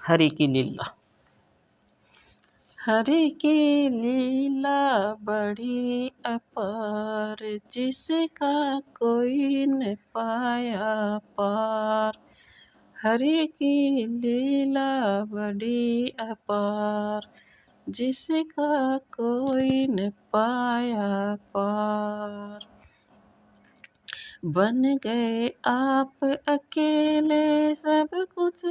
हरि की लीला। हरि की लीला बड़ी अपार, जिसका कोई न पाया पार। हरि की लीला बड़ी अपार, जिसका कोई न पाया पार। बन गए आप अकेले सब कुछ,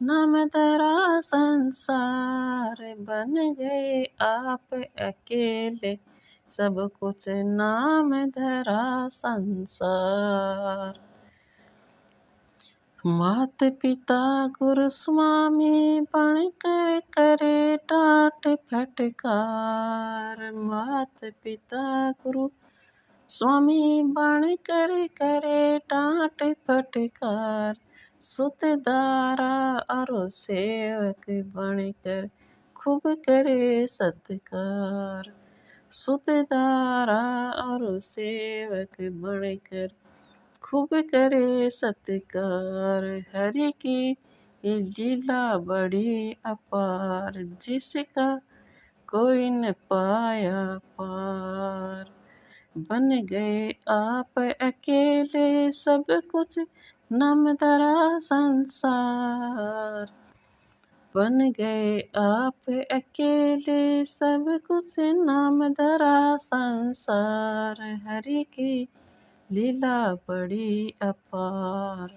नाम धरा संसार। बन गए आप अकेले सब कुछ, नाम धरा संसार। मात पिता गुरु स्वामी बनकर करे डांट फटकार। मात पिता गुरु स्वामी बनकर करे डांट फटकार। सुत दारा और सेवक बनकर खूब करे सत्कार। सुत दारा और सेवक बनकर खूब करे सत्कार। हरि की लीला बड़ी अपार, जिसका कोई न पाया पार। बन गए आप अकेले सब कुछ, नाम धरा संसार। बन गए आप अकेले सब कुछ, नाम धरा संसार। हरि की लीला बड़ी अपार।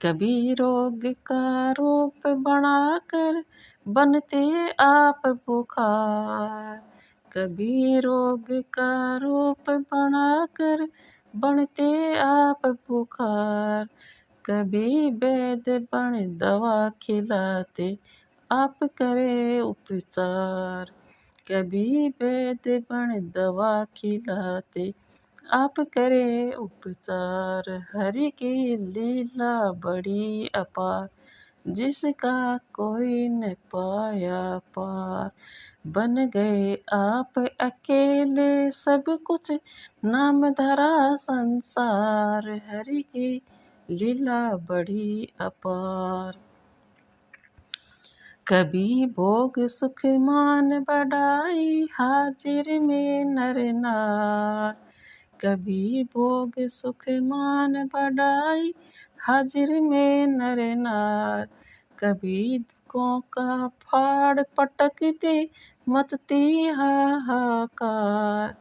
कभी रोग का रूप बनाकर बनते आप बुखार। कभी रोग का रूप बनाकर बनते आप बुखार। कभी वैद्य बन दवा खिलाते आप करे उपचार। कभी वैद्य बन दवा खिलाते आप करे उपचार। हरि की लीला बड़ी अपार, जिसका कोई न पाया पार। बन गए आप अकेले सब कुछ, नाम धरा संसार। हरि की लीला बड़ी अपार। कभी भोग सुख मान बढ़ाई, हाजिर में नर नार। कभी भोग सुख मान बढ़ाई, हाजिर में नर नार। कभी दुखों का फाड़ पटकते मचती हाहाकार।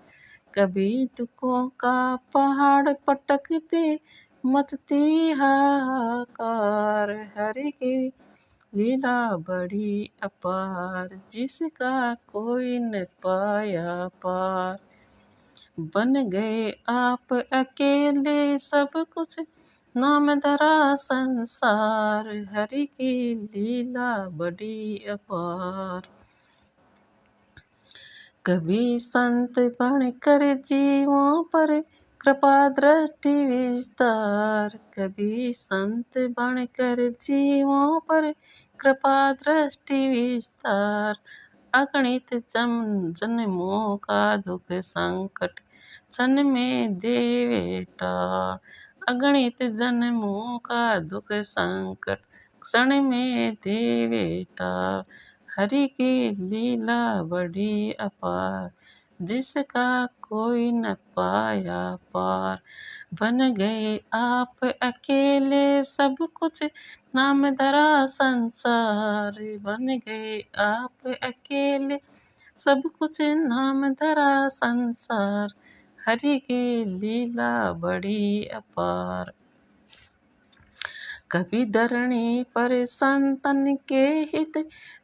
कभी दुखों का पहाड़ पटकते मचती हाहाकार। हरि की लीला बड़ी अपार, जिसका कोई न पाया पार। बन गए आप अकेले सब कुछ, नाम धरा संसार। हरि की लीला बड़ी अपार। कभी संत बनकर जीवों पर कृपा दृष्टि विस्तार। कभी संत बनकर जीवों पर कृपा दृष्टि विस्तार। अगणित जन्मों का दुख संकट क्षण में देवे टार। अगणित जन्मों का दुख संकट क्षण में देवे टार। हरि की लीला बड़ी अपार, जिसका कोई न पाया पार। बन गए आप अकेले सब कुछ, नाम धरा संसार। बन गए आप अकेले सब कुछ, नाम धरा संसार। हरि की लीला बड़ी अपार। कभी धरणी पर संतन के हित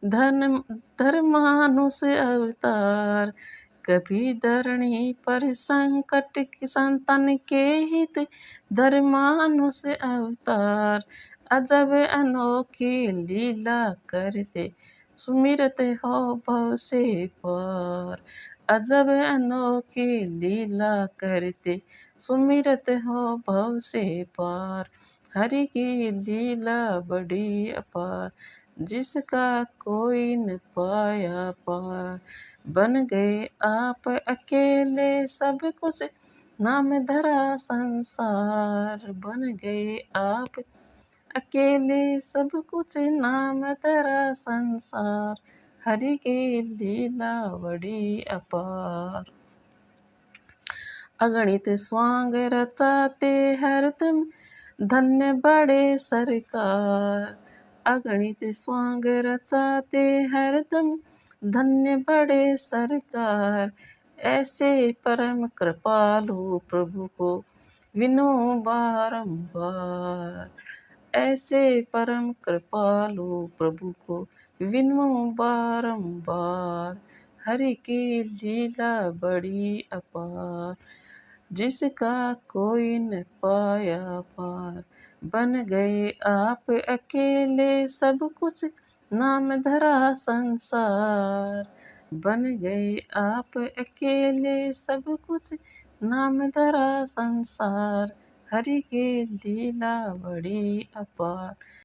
धर्मानुष अवतार। कभी धरणी पर संकट संतन के हित धर्मानुष अवतार। अजब अनोखी लीला करते सुमिरत हो भव से पार। अजब अनोखी लीला करते सुमिरत हो भव से पार। हरि की लीला बड़ी अपार, जिसका कोई न पाया पार। बन गए आप अकेले सब कुछ, नाम धरा संसार। बन गए आप अकेले सब कुछ नाम तेरा संसार, हरि की लीला बड़ी अपार। अगणित स्वांग रचाते हरदम, धन्य बड़े सरकार। अगणित स्वांग रचाते हरदम, धन्य बड़े सरकार। ऐसे परम कृपालु प्रभु को विनो बारंबार। ऐसे परम कृपालु प्रभु को विनो बारंबार। हरि की लीला बड़ी अपार, जिसका कोई न पाया पार। बन गए आप अकेले सब कुछ, नाम धरा संसार। बन गए आप अकेले सब कुछ, नाम धरा संसार। हरि की लीला बड़ी अपार।